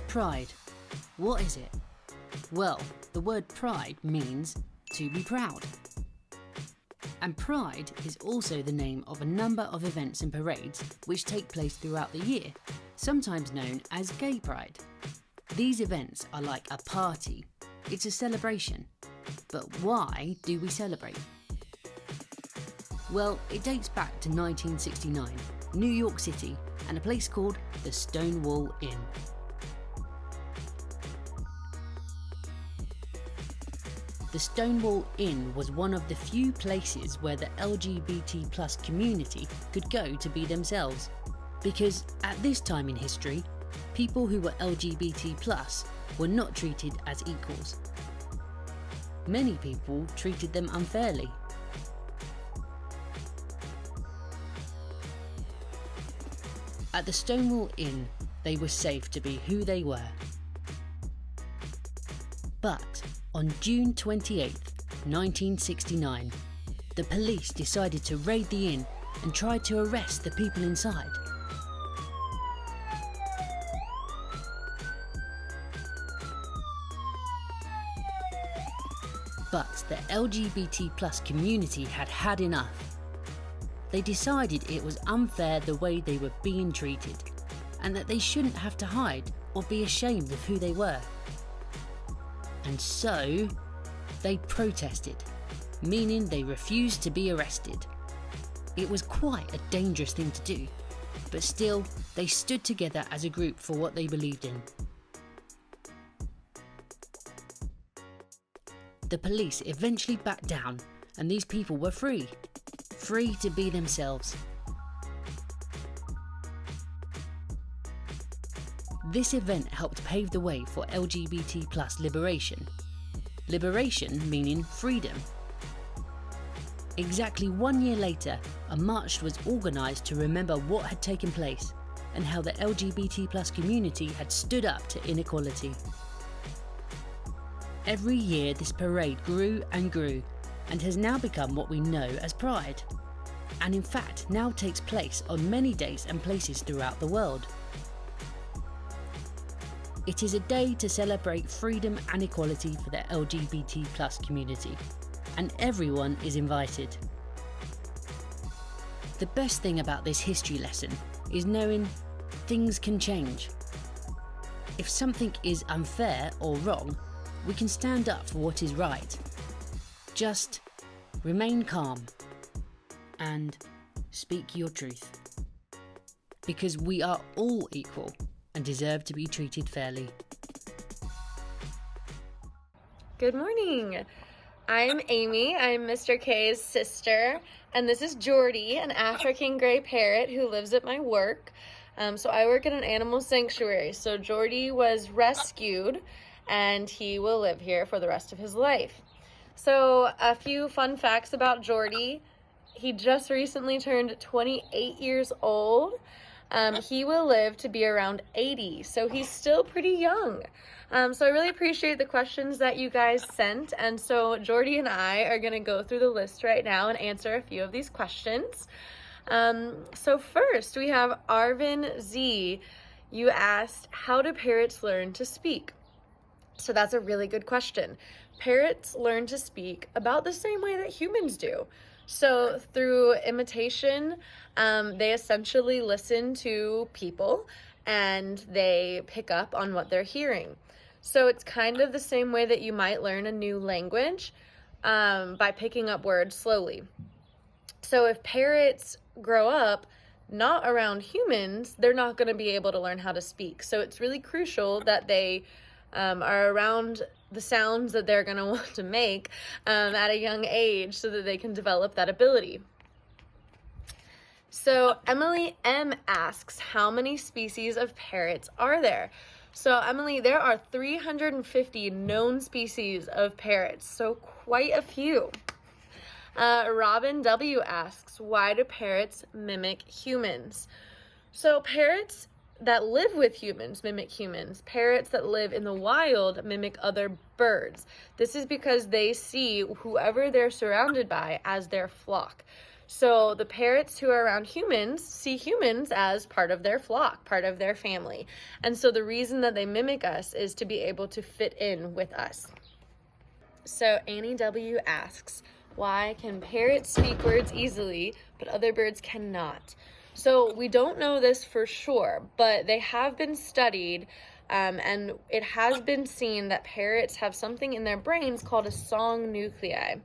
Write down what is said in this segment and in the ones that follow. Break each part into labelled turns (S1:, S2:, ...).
S1: Pride. What is it? Well, the word pride means to be proud. And Pride is also the name of a number of events and parades which take place throughout the year, sometimes known as Gay Pride. These events are like a party. It's a celebration. But why do we celebrate? Well, it dates back to 1969, New York City, and a place called the Stonewall Inn. The Stonewall Inn was one of the few places where the LGBT+ community could go to be themselves. Because at this time in history, people who were LGBT+ were not treated as equals. Many people treated them unfairly. At the Stonewall Inn, they were safe to be who they were. But on June 28, 1969, the police decided to raid the inn and tried to arrest the people inside. But the LGBT+ community had had enough. They decided it was unfair the way they were being treated, and that they shouldn't have to hide or be ashamed of who they were. And so, they protested, meaning they refused to be arrested. It was quite a dangerous thing to do, but still, they stood together as a group for what they believed in. The police eventually backed down, and these people were free to be themselves. This event helped pave the way for LGBT+ liberation. Liberation meaning freedom. Exactly 1 year later, a march was organised to remember what had taken place and how the LGBT+ community had stood up to inequality. Every year this parade grew and grew and has now become what we know as Pride, and in fact now takes place on many days and places throughout the world. It is a day to celebrate freedom and equality for the LGBT+ community, and everyone is invited. The best thing about this history lesson is knowing things can change. If something is unfair or wrong, we can stand up for what is right. Just remain calm and speak your truth. Because we are all equal and deserve to be treated fairly.
S2: Good morning. I'm Amy. I'm Mr. K's sister, and this is Jordy, an African gray parrot who lives at my work. So I work at an animal sanctuary. So Jordy was rescued, and he will live here for the rest of his life. So a few fun facts about Jordy. He just recently turned 28 years old. He will live to be around 80, so he's still pretty young. So I really appreciate the questions that you guys sent, and so Jordy and I are going to go through the list right now and answer a few of these questions. So first, we have Arvin Z. You asked, how do parrots learn to speak? So that's a really good question. Parrots learn to speak about the same way that humans do. So through imitation, they essentially listen to people and they pick up on what they're hearing. So it's kind of the same way that you might learn a new language by picking up words slowly. So if parrots grow up not around humans, they're not going to be able to learn how to speak. So it's really crucial that they are around the sounds that they're going to want to make at a young age so that they can develop that ability. So Emily M asks, how many species of parrots are there? So Emily, there are 350 known species of parrots, so quite a few. Robin W asks, why do parrots mimic humans? So parrots that live with humans mimic humans. Parrots that live in the wild mimic other birds. This is because they see whoever they're surrounded by as their flock. So the parrots who are around humans see humans as part of their flock, part of their family. And so the reason that they mimic us is to be able to fit in with us. So Annie W. asks, why can parrots speak words easily, but other birds cannot? So we don't know this for sure, but they have been studied, and it has been seen that parrots have something in their brains called a song nuclei.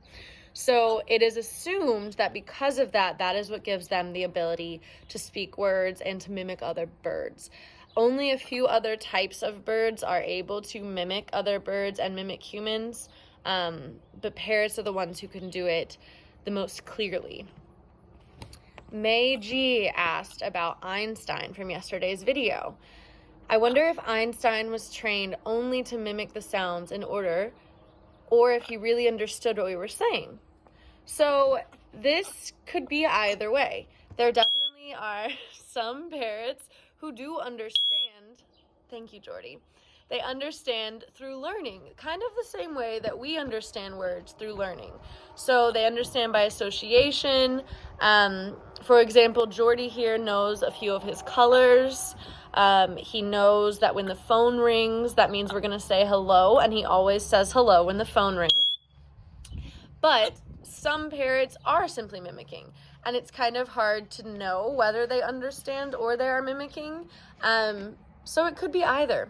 S2: So it is assumed that because of that, that is what gives them the ability to speak words and to mimic other birds. Only a few other types of birds are able to mimic other birds and mimic humans, but parrots are the ones who can do it the most clearly. May G asked about Einstein from yesterday's video. I wonder if Einstein was trained only to mimic the sounds in order, or if he really understood what we were saying. So this could be either way. There definitely are some parrots who do understand. Thank you, Jordy. They understand through learning, kind of the same way that we understand words through learning. So they understand by association. For example, Jordy here knows a few of his colors. He knows that when the phone rings, that means we're going to say hello, and he always says hello when the phone rings. But some parrots are simply mimicking, and it's kind of hard to know whether they understand or they are mimicking. So it could be either.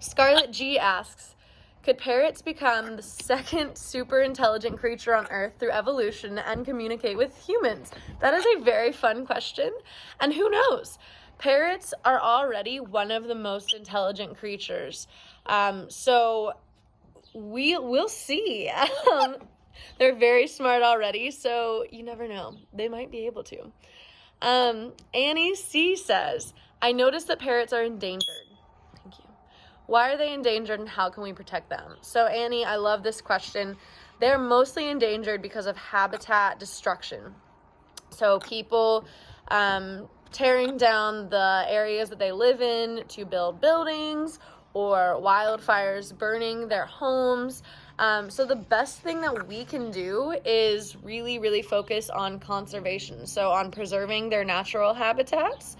S2: Scarlett G asks, could parrots become the second super intelligent creature on Earth through evolution and communicate with humans? That is a very fun question, and who knows? Parrots are already one of the most intelligent creatures, so we'll see. They're very smart already, so you never know. They might be able to. Annie C says, I noticed that parrots are endangered. Thank you. Why are they endangered and how can we protect them? So Annie, I love this question. They're mostly endangered because of habitat destruction. So people tearing down the areas that they live in to build buildings, or wildfires burning their homes. So the best thing that we can do is really, really focus on conservation. So on preserving their natural habitats,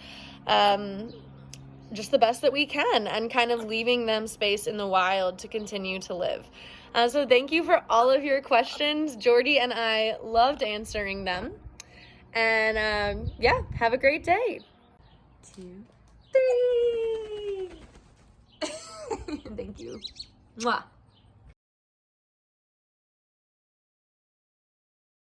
S2: just the best that we can, and kind of leaving them space in the wild to continue to live. So thank you for all of your questions. Jordy and I loved answering them. And yeah, have a great day. 2, 3. Thank you. Mwah.